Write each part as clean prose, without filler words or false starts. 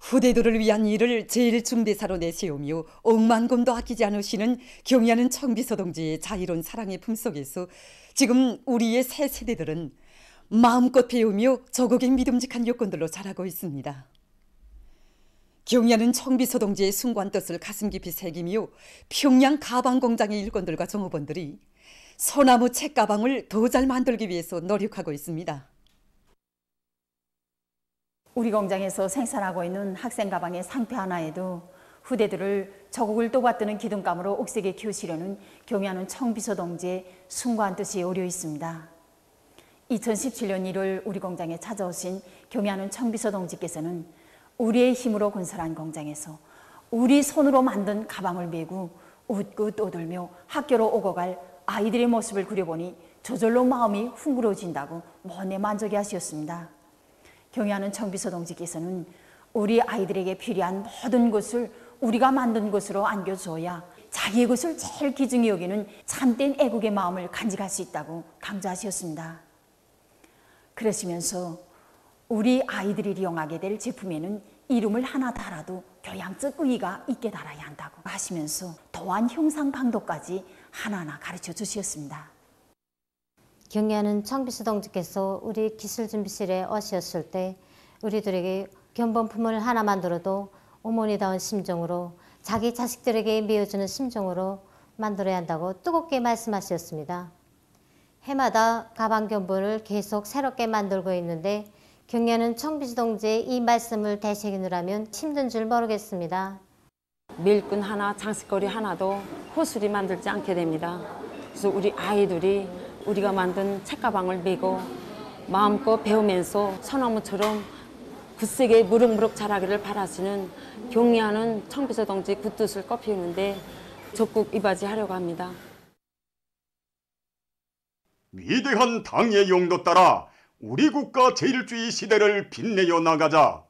후대들을 위한 일을 제1중대사로 내세우며 억만금도 아끼지 않으시는 경의하는 청비서 동지의 자유로운 사랑의 품속에서 지금 우리의 새 세대들은 마음껏 배우며 조국의 믿음직한 여건들로 자라고 있습니다. 경의하는 청비서 동지의 숭고한 뜻을 가슴 깊이 새기며 평양 가방 공장의 일꾼들과 종업원들이 소나무 책가방을 더 잘 만들기 위해서 노력하고 있습니다. 우리 공장에서 생산하고 있는 학생 가방의 상표 하나에도 후대들을 조국을 또받드는 기둥감으로 옥색에 키우시려는 경의하는 청비서 동지의 숭고한 뜻이 어려 있습니다. 2017년 1월 우리 공장에 찾아오신 경의하는 청비서 동지께서는 우리의 힘으로 건설한 공장에서 우리 손으로 만든 가방을 메고 웃고 떠들며 학교로 오고 갈 아이들의 모습을 그려보니 저절로 마음이 웅그러진다고 못내 만족해 하셨습니다. 경의하는 청비서 동지께서는 우리 아이들에게 필요한 모든 것을 우리가 만든 것으로 안겨줘야 자기의 것을 제일 귀중히 여기는 참된 애국의 마음을 간직할 수 있다고 강조하셨습니다. 그러시면서 우리 아이들이 이용하게 될 제품에는 이름을 하나 달아도 교양적 의의가 있게 달아야 한다고 하시면서 도안 형상 방도까지 하나하나 가르쳐 주셨습니다. 경의하는 청비서 동지께서 우리 기술준비실에 오셨을 때 우리들에게 견본품을 하나 만들어도 어머니다운 심정으로 자기 자식들에게 메어주는 심정으로 만들어야 한다고 뜨겁게 말씀하셨습니다. 해마다 가방 견본을 계속 새롭게 만들고 있는데 경의하는 청비서 동지의 이 말씀을 되새기느라면 힘든 줄 모르겠습니다. 밀끈 하나, 장식거리 하나도 허술히 만들지 않게 됩니다. 그래서 우리 아이들이 우리가 만든 책가방을 메고 마음껏 배우면서 소나무처럼 굳세게 무럭무럭 자라기를 바라시는 경의하는 청비서 동지 그 뜻을 꽃피우는데 적극 이바지하려고 합니다. 위대한 당의 용도 따라 우리 국가 제1주의 시대를 빛내어 나가자.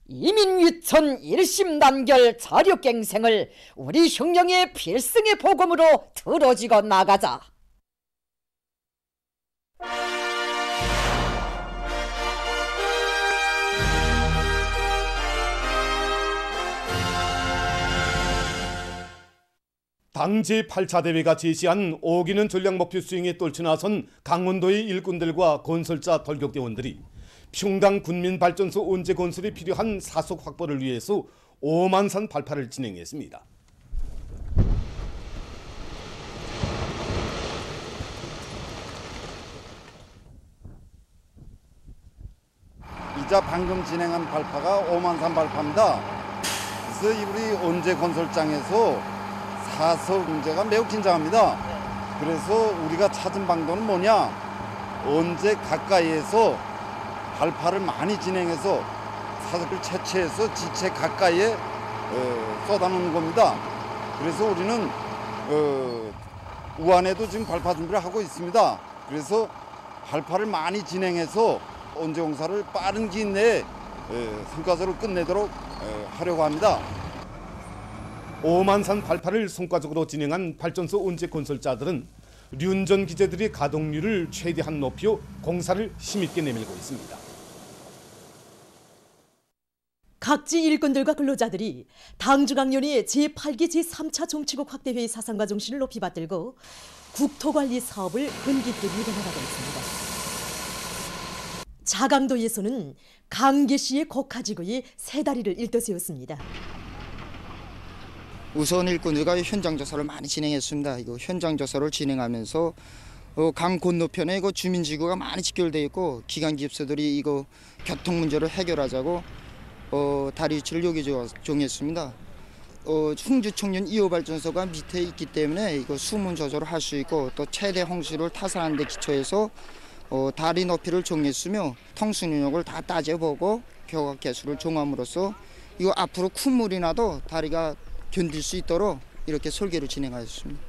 이민위천 일심단결 자력갱생을 우리 혁명의 필승의 복음으로 들어지고 나가자. 당 제8차 대회가 제시한 오기는 전략 목표 수행에 떨쳐나선 강원도의 일꾼들과 건설자 돌격대원들이 평강 군민발전소 언제 건설에 필요한 사속 확보를 위해서 오만산 발파를 진행했습니다. 이자 방금 진행한 발파가 오만산 발파입니다. 그래서 우리 언제 건설장에서 사설 문제가 매우 긴장합니다. 그래서 우리가 찾은 방도는 뭐냐? 언제 가까이에서 발파를 많이 진행해서 사슬을 채취해서 지체 가까이에 쏟아놓는 겁니다. 그래서 우리는 우한에도 지금 발파 준비를 하고 있습니다. 그래서 발파를 많이 진행해서 언제 공사를 빠른 기간 내에 성과적으로 끝내도록 하려고 합니다. 오만산 발파를 성과적으로 진행한 발전소 언제 건설자들은 륜전 기재들의 가동률을 최대한 높여 공사를 힘있게 내밀고 있습니다. 각지 일꾼들과 근로자들이 당중앙위원회 제8기 제3차 정치국 확대회의 사상과 정신을 높이 받들고 국토관리 사업을 근기있게 이뤄나가고 있습니다. 자강도에서는 강계시의 곡하지구에 세 다리를 일떠세웠습니다. 우선 일꾼들과 현장 조사를 많이 진행했습니다. 이거 현장 조사를 진행하면서 강 건너편에 이거 주민지구가 많이 직결되어 있고 기관 기업소들이 이거 교통 문제를 해결하자고 다리 위치를 여기 정했습니다. 흥주청년 2호 발전소가 밑에 있기 때문에 이거 수문 조절을 할 수 있고 또 최대 홍수를 타산하는 데 기초해서 다리 높이를 정했으며 통수 능력을 다 따져보고 교각 개수를 정함으로써 이거 앞으로 큰 물이 나도 다리가 견딜 수 있도록 이렇게 설계를 진행하였습니다.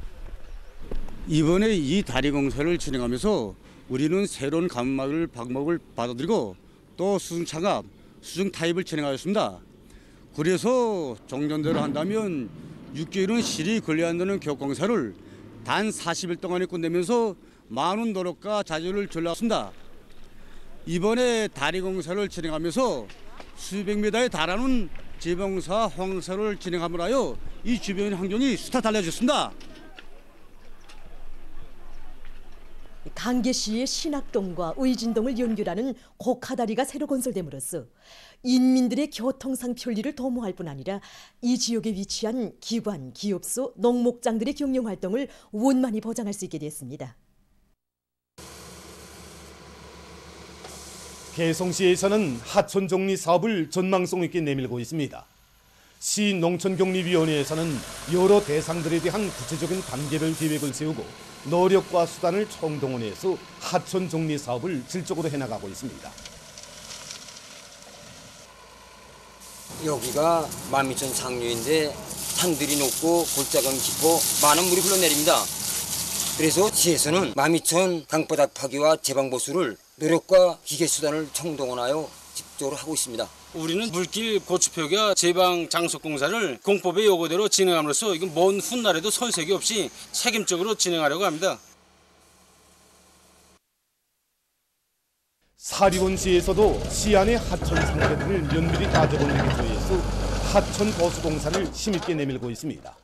이번에 이 다리 공사를 진행하면서 우리는 새로운 방법을 받아들이고 또 수중 창업, 수중 타입을 진행하였습니다. 그래서 정전대로 한다면 6개월은 실이 걸려야 한다는 교육공사를 단 40일 동안에 끝내면서 많은 노력과 자질을 전락했습니다. 이번에 다리 공사를 진행하면서 수백 미터에 달하는 재봉사 황사를 진행함으로 하여 이 주변 환경이 수타 달라졌습니다. 강계시의 신학동과 의진동을 연결하는 고가다리가 새로 건설됨으로써 인민들의 교통상 편리를 도모할 뿐 아니라 이 지역에 위치한 기관, 기업소, 농목장들의 경영 활동을 원만히 보장할 수 있게 됐습니다. 개성시에서는 하천 정리 사업을 전망성 있게 내밀고 있습니다. 시 농촌격리위원회에서는 여러 대상들에 대한 구체적인 단계별 계획을 세우고 노력과 수단을 총동원해서 하천 정리 사업을 질적으로 해나가고 있습니다. 여기가 만미천 상류인데 산들이 높고 골짜기가 깊고 많은 물이 흘러내립니다. 그래서 시에서는 만미천 강바닥 파기와 제방보수를 노력과 기계수단을 총동원하여 집중적으로 하고 있습니다. 우리는 물길 고추표기와 제방 장속 공사를 공법의 요구대로 진행함으로써 이건 먼 훗날에도 손색이 없이 책임적으로 진행하려고 합니다. 사리원시에서도 시 안의 하천 상태들을 면밀히 따져보는 데 기초해서 하천 보수 공사를 힘있게 내밀고 있습니다.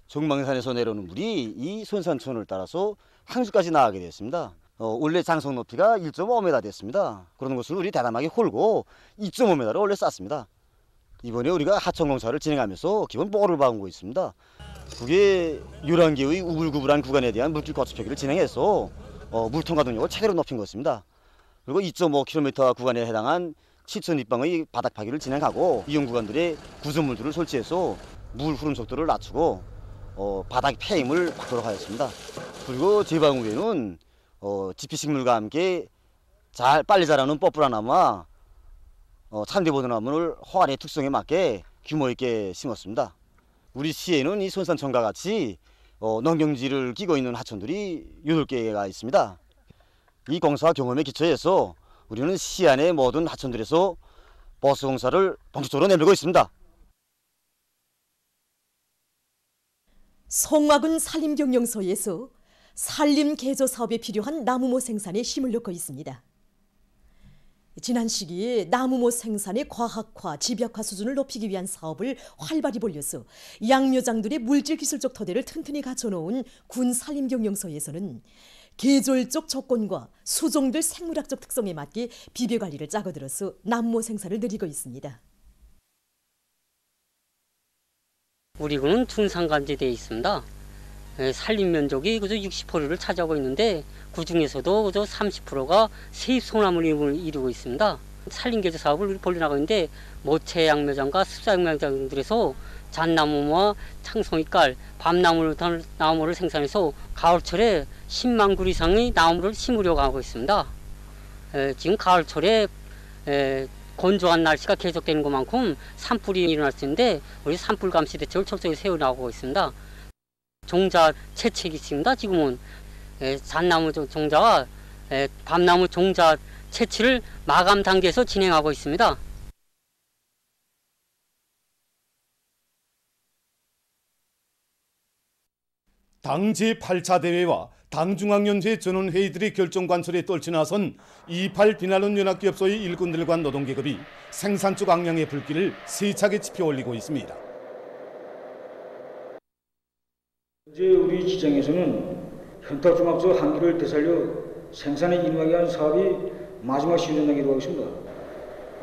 종망산에서 내려오는 물이 이 손산천을 따라서 항주까지 나가게 됐습니다. 원래 장속 높이가 1.5m 됐습니다. 그런 것을 우리 대담하게 홀고 2.5m를 원래 쌌습니다. 이번에 우리가 하천 공사를 진행하면서 기본 볼을 박은 있습니다. 그게 11개의 우글구글한 구간에 대한 물길 거치 표기를 진행해서 물 통과 능력을 최대로 높인 것입니다. 그리고 2.5km 구간에 해당한 7,000입방의 바닥 파기를 진행하고 이용 구간들의 구조물들을 설치해서 물 흐름 속도를 낮추고 바닥 폐임을 막도록 하였습니다. 그리고 제방 후에는 지피식물과 함께 빨리 자라는 뽀뿌라나무와 참대보드나무를 호안의 특성에 맞게 규모 있게 심었습니다. 우리 시에는 이 손산천과 같이 농경지를 끼고 있는 하천들이 8개가 있습니다. 이 공사 경험에 기초해서 우리는 시 안의 모든 하천들에서 보수 공사를 본격적으로 내밀고 있습니다. 송화군 산림경영소에서 산림 개조 사업에 필요한 나무모 생산에 힘을 넣고 있습니다. 지난 시기에 나무모 생산의 과학화, 집약화 수준을 높이기 위한 사업을 활발히 벌려서 양묘장들의 물질 기술적 토대를 튼튼히 갖춰놓은 군 산림경영소에서는 계절적 조건과 수종들 생물학적 특성에 맞게 비배 관리를 짜고들어서 나무모 생산을 늘리고 있습니다. 우리 군은 둔산간지대에 있습니다. 산림 면적이 그저 60%를 차지하고 있는데 그 중에서도 그저 30%가 세입소나무를 이루고 있습니다. 산림개조 사업을 벌려나가고 있는데 모체 양묘장과 습사 양묘장들에서 잣나무와 창송이깔, 밤나무를 생산해서 가을철에 10만 그루 이상의 나무를 심으려고 하고 있습니다. 지금 가을철에 건조한 날씨가 계속되는 것만큼 산불이 일어날 수 있는데 우리 산불 감시 대책을 철저히 세워나가고 있습니다. 종자 채책이 있습니다. 지금은 잣나무 종자와 밤나무 종자 채취를 마감 단계에서 진행하고 있습니다. 당 제8차 대회와 당중앙연회 전원회의들의 결정 관철에 떨쳐나선 28 비난론 연합기업소의 일꾼들과 노동계급이 생산 쪽 악량의 불길을 세차게 지펴 올리고 있습니다. 현재 우리 시장에서는 현탁종합소 한기를 되살려 생산에 인하기 위한 사업이 마지막 실현하게 되고 있습니다.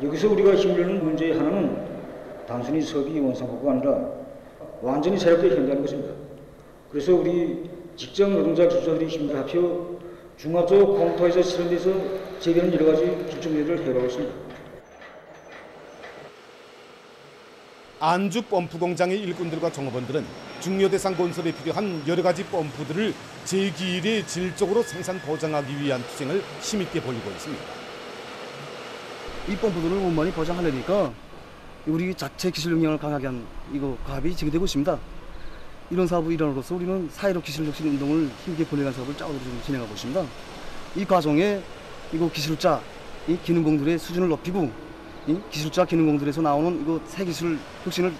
여기서 우리가 힘을 내는 문제의 하나는 단순히 사업이 원상복구가 아니라 완전히 새롭게 현대하는 것입니다. 그래서 우리 직장 노동자 기술자들이 힘을 합쳐 중합소 공터에서 실현돼서 제기하는 여러 가지 기초 일을 해가고 있습니다. 안주 펌프 공장의 일꾼들과 종업원들은 중요 대상 건설에 필요한 여러 가지 펌프들을 제기일에 질적으로 생산 보장하기 위한 투쟁을 힘있게 벌이고 있습니다. 이 펌프들을 원만히 보장하려니까 우리 자체 기술 역량을 강하게 한 과업이 제기되고 있습니다. 이런 사업의 일환으로서 우리는 사회적 기술 혁신 운동을 힘있게 벌려간 사업을 짜고 진행하고 있습니다. 이 과정에 기술자, 이 기능공들의 수준을 높이고 이 기술자 기능공들에서 나오는 새 기술 혁신을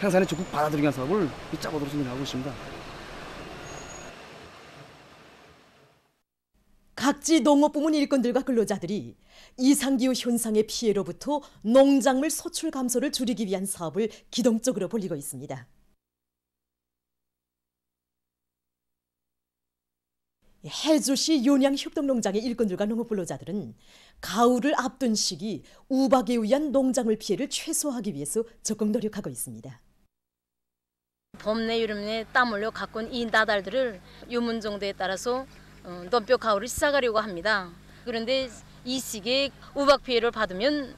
생산에 적극 받아들이기 위한 사업을 짜고 진행하고 있습니다. 각 각지 농업부문 일꾼들과 근로자들이 이상기후 현상의 피해로부터 농작물 소출 감소를 줄이기 위한 사업을 기동적으로 벌이고 있습니다. 해주시 윤양협동농장의 일꾼들과 농업근로자들은 가을을 앞둔 시기 우박에 의한 농작물 피해를 최소화하기 위해서 적극 노력하고 있습니다. 봄, 내, 여름, 내 땀 흘려 갖고 온 이 나달들을 유문 정도에 따라서 논뼈 가을을 시작하려고 합니다. 그런데 이 시기에 우박 피해를 받으면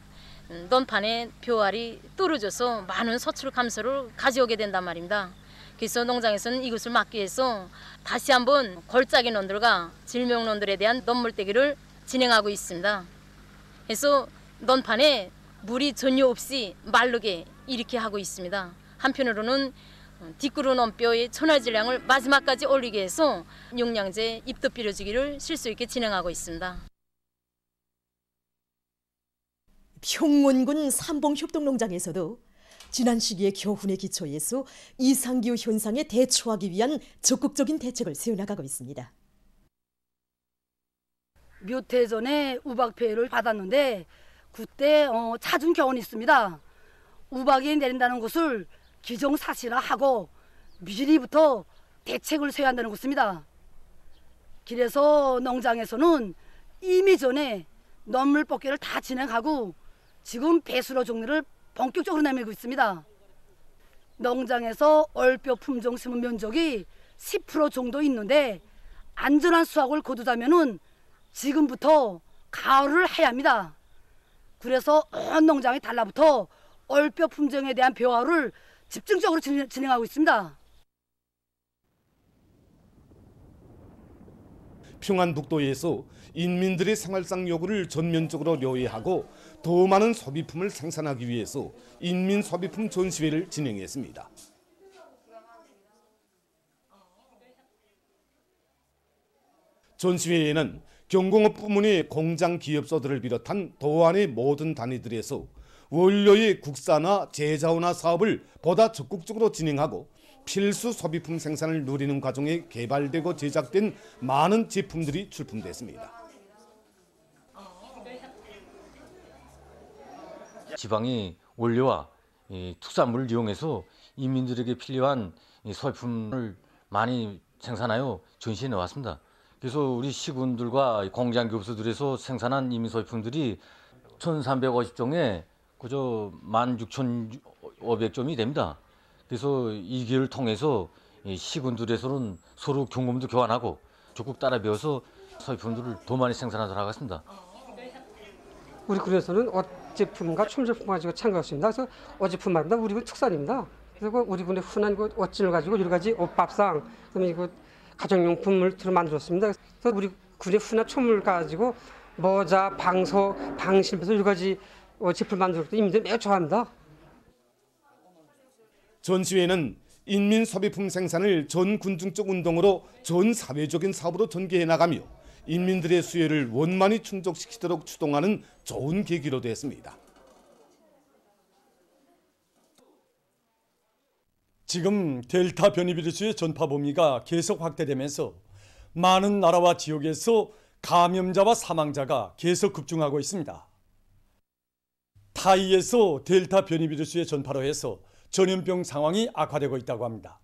논판에 벼알이 떨어져서 많은 소출 감소를 가져오게 된단 말입니다. 그래서 농장에서는 이것을 막기 위해서 다시 한번 골짜기 논들과 질병논들에 대한 논물떼기를 진행하고 있습니다. 그래서 논판에 물이 전혀 없이 마르게 이렇게 하고 있습니다. 한편으로는 뒷구루 논뼈의 천화질량을 마지막까지 올리기 위해서 용량제 입덧 비료주기를 쉴 수 있게 진행하고 있습니다. 평원군 삼봉협동농장에서도 지난 시기의 교훈에 기초해서 이상기후 현상에 대처하기 위한 적극적인 대책을 세워나가고 있습니다. 몇 해 전에 우박 피해를 받았는데 그때 찾은 교훈이 있습니다. 우박이 내린다는 것을 기정사실화하고 미리부터 대책을 세워야 한다는 것입니다. 그래서 농장에서는 이미 전에 논물 뽑기를 다 진행하고 지금 배수로 정리를 본격적으로 내밀고 있습니다. 농장에서 얼뼈 품종 심은 면적이 10% 정도 있는데 안전한 수확을 거두자면은 지금부터 가을을 해야 합니다. 그래서 온 농장이 달라붙어 얼뼈 품종에 대한 벼화를 집중적으로 진행하고 있습니다. 평안북도에서 인민들의 생활상 요구를 전면적으로 료해하고 더 많은 소비품을 생산하기 위해서 인민소비품 전시회를 진행했습니다. 전시회에는 경공업 부문의 공장 기업소들을 비롯한 도안의 모든 단위들에서 원료의 국산화, 재자원화 사업을 보다 적극적으로 진행하고 필수 소비품 생산을 누리는 과정에 개발되고 제작된 많은 제품들이 출품됐습니다. 지방이 원료와 특산물을 이용해서 인민들에게 필요한 소비품을 많이 생산하여 전시에 나왔습니다. 그래서 우리 시군들과 공장 기업소들에서 생산한 인민소비품들이 1,350종에 그저 16,500점이 됩니다. 그래서 이 기회를 통해서 시군들에서는 서로 경험도 교환하고 적극 따라 배워서 소비품들을 더 많이 생산하도록 하겠습니다. 우리 군에서는 옷 제품과 춤 제품 가지고 참가했습니다. 그래서 옷 제품 말입니다. 우리 군 특산입니다. 그리고 우리 군의 흔한 그 옷진을 가지고 여러 가지 옷밥상, 그다음에 그 가정용품을 만들었습니다. 그래서 우리 군의 흔한 춤을 가지고 모자, 방소, 방실에서 여러 가지 제품을 만들었고 인민들이 매우 좋아합니다. 전시회는 인민 소비품 생산을 전 군중적 운동으로 전 사회적인 사업으로 전개해 나가며 인민들의 수요를 원만히 충족시키도록 추동하는 좋은 계기로 됐습니다. 지금 델타 변이 비루스의 전파 범위가 계속 확대되면서 많은 나라와 지역에서 감염자와 사망자가 계속 급증하고 있습니다. 타이에서 델타 변이 비루스의 전파로 해서 전염병 상황이 악화되고 있다고 합니다.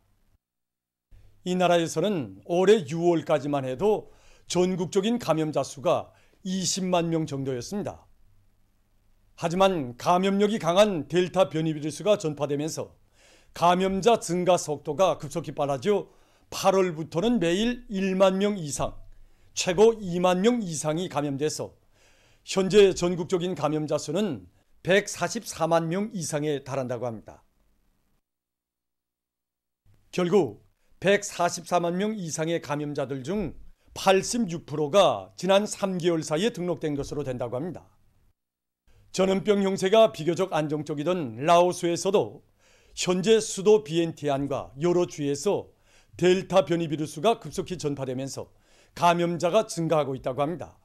이 나라에서는 올해 6월까지만 해도 전국적인 감염자 수가 20만 명 정도였습니다. 하지만 감염력이 강한 델타 변이 비루스가 전파되면서 감염자 증가 속도가 급속히 빨라져 8월부터는 매일 1만 명 이상, 최고 2만 명 이상이 감염돼서 현재 전국적인 감염자 수는 144만 명 이상에 달한다고 합니다. 결국 144만 명 이상의 감염자들 중 86%가 지난 3개월 사이에 등록된 것으로 된다고 합니다. 전염병 형세가 비교적 안정적이던 라오스에서도 현재 수도 비엔티안과 여러 주에서 델타 변이 비루스가 급속히 전파되면서 감염자가 증가하고 있다고 합니다.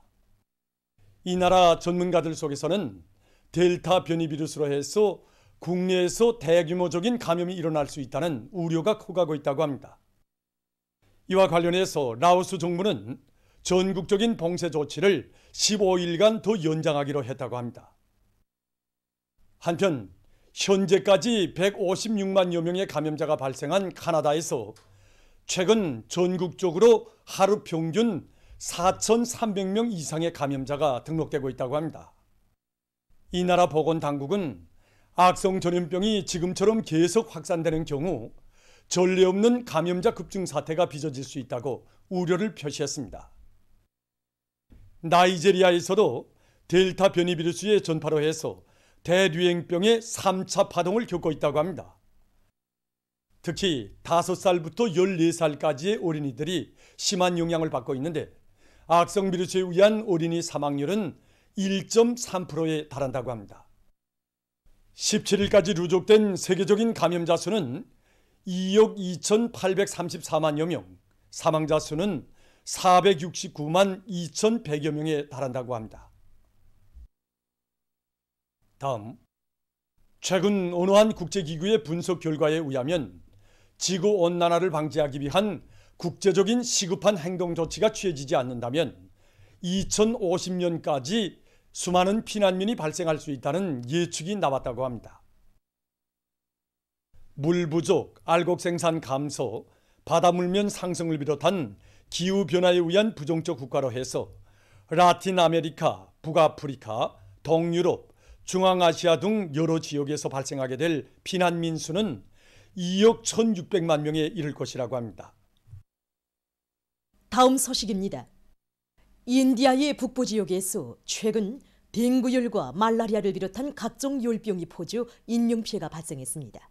이 나라 전문가들 속에서는 델타 변이 비루스로 해서 국내에서 대규모적인 감염이 일어날 수 있다는 우려가 커가고 있다고 합니다. 이와 관련해서 라오스 정부는 전국적인 봉쇄 조치를 15일간 더 연장하기로 했다고 합니다. 한편 현재까지 156만여 명의 감염자가 발생한 카나다에서 최근 전국적으로 하루 평균 4,300명 이상의 감염자가 등록되고 있다고 합니다. 이 나라 보건당국은 악성 전염병이 지금처럼 계속 확산되는 경우 전례 없는 감염자 급증 사태가 빚어질 수 있다고 우려를 표시했습니다. 나이제리아에서도 델타 변이 비루스의 전파로 해서 대유행병의 3차 파동을 겪고 있다고 합니다. 특히 5살부터 14살까지의 어린이들이 심한 영향을 받고 있는데 악성 비루스에 의한 어린이 사망률은 1.3%에 달한다고 합니다. 17일까지 누적된 세계적인 감염자 수는 2억 2,834만여 명, 사망자 수는 469만 2,100여 명에 달한다고 합니다. 다음, 최근 어느 한 국제기구의 분석 결과에 의하면 지구온난화를 방지하기 위한 국제적인 시급한 행동 조치가 취해지지 않는다면 2050년까지 수많은 피난민이 발생할 수 있다는 예측이 나왔다고 합니다. 물 부족, 알곡 생산 감소, 바다물면 상승을 비롯한 기후변화에 의한 부정적 국가로 해서 라틴 아메리카, 북아프리카, 동유럽, 중앙아시아 등 여러 지역에서 발생하게 될 피난민 수는 2억 1,600만 명에 이를 것이라고 합니다. 다음 소식입니다. 인디아의 북부 지역에서 최근 댕구열과 말라리아를 비롯한 각종 열병이 퍼져 인명피해가 발생했습니다.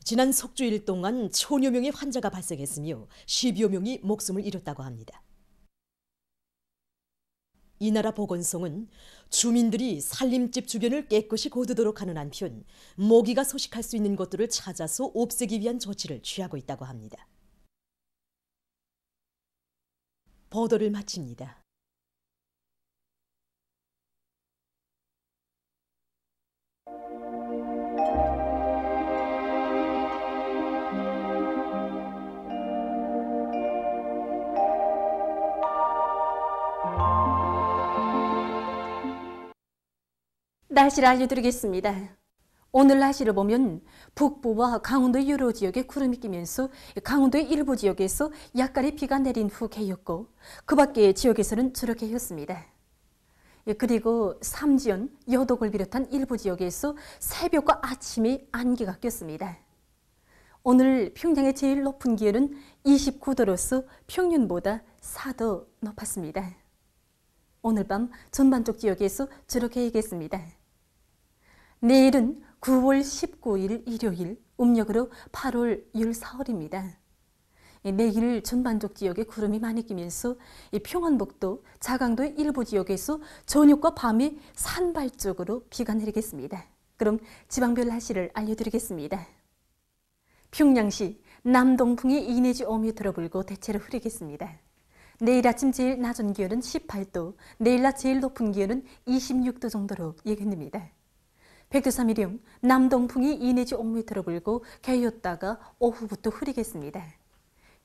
지난 석주일 동안 1,000여 명의 환자가 발생했으며 10여 명이 목숨을 잃었다고 합니다. 이 나라 보건성은 주민들이 살림집 주변을 깨끗이 거두도록 하는 한편 모기가 서식할 수 있는 것들을 찾아서 없애기 위한 조치를 취하고 있다고 합니다. 보도를 마칩니다. 날씨를 알려드리겠습니다. 오늘 날씨를 보면 북부와 강원도 여러 지역에 구름이 끼면서 강원도의 일부 지역에서 약간의 비가 내린 후 개였고 그 밖의 지역에서는 주로 개였습니다. 그리고 삼지연, 여독을 비롯한 일부 지역에서 새벽과 아침에 안개가 꼈습니다. 오늘 평양의 제일 높은 기온은 29도로서 평년보다 4도 높았습니다. 오늘 밤 전반적 지역에서 주로 개겠습니다. 내일은 9월 19일 일요일, 음력으로 8월 14일입니다. 내일 전반적 지역에 구름이 많이 끼면서 평안북도, 자강도의 일부 지역에서 저녁과 밤에 산발적으로 비가 내리겠습니다. 그럼 지방별 날씨를 알려드리겠습니다. 평양시 남동풍이 2 내지 5m 불고 대체로 흐리겠습니다. 내일 아침 제일 낮은 기온은 18도, 내일 낮 제일 높은 기온은 26도 정도로 예견됩니다. 백두산미령 남동풍이 2 내지 5m 불고 개였다가 오후부터 흐리겠습니다.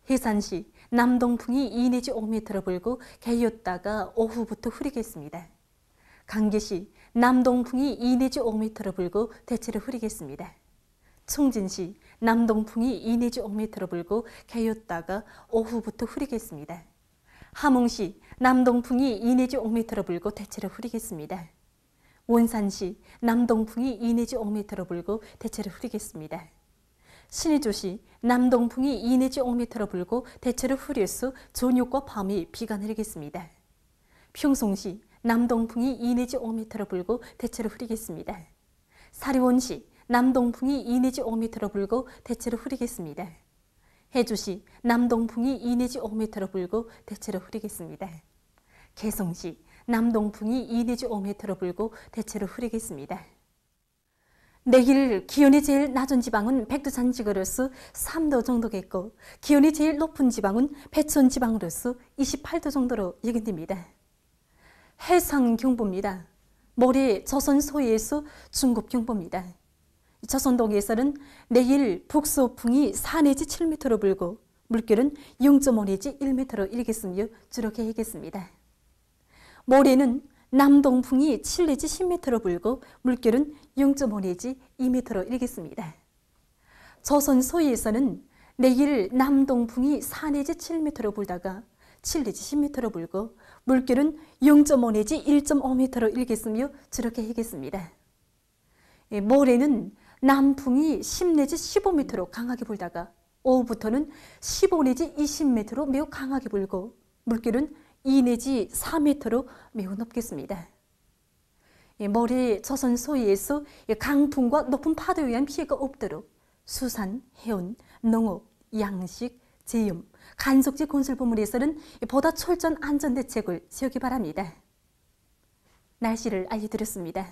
해산시 남동풍이 2 내지 5m 불고 개였다가 오후부터 흐리겠습니다. 강계시 남동풍이 2 내지 5m 불고 대체로 흐리겠습니다. 청진시 남동풍이 2 내지 5m 불고 개였다가 오후부터 흐리겠습니다. 함흥시 남동풍이 2 내지 5m 불고 대체로 흐리겠습니다. 원산시 남동풍이 2 내지 5m 불고 대체로 흐리겠습니다. 신의주시 남동풍이 2 내지 5m 불고 대체로 흐려서 저녁과 밤에 비가 내리겠습니다. 평송시 남동풍이 2 내지 5m 불고 대체로 흐리겠습니다. 사리원시 남동풍이 2 내지 5m 불고 대체로 흐리겠습니다. 해주시 남동풍이 2 내지 5m 불고 대체로 흐리겠습니다. 개성시 남동풍이 2 내지 5m 불고 대체로 흐리겠습니다. 내일 기온이 제일 낮은 지방은 백두산 지구로서 3도 정도겠고 기온이 제일 높은 지방은 배천 지방으로서 28도 정도로 예견됩니다. 해상경보입니다. 모레 조선 소해에서 중국경보입니다. 조선동에서는 내일 북서풍이 4 내지 7m로 불고 물결은 0.5 내지 1m로 일겠으며 주로 계획했습니다. 모레는 남동풍이 7 내지 10m로 불고 물결은 0.5 내지 2m로 일겠습니다. 조선 소위에서는 내일 남동풍이 4 내지 7m로 불다가 7 내지 10m로 불고 물결은 0.5 내지 1.5m로 일겠으며 주로 계획했습니다. 모레는 남풍이 10 내지 15m로 강하게 불다가 오후부터는 15 내지 20m로 매우 강하게 불고 물결은 2 내지 4m로 매우 높겠습니다. 모레 조선 소위에서 강풍과 높은 파도에 의한 피해가 없도록 수산, 해운, 농업, 양식, 제염, 간속지 건설 부문에서는 보다 철저한 안전대책을 세우기 바랍니다. 날씨를 알려드렸습니다.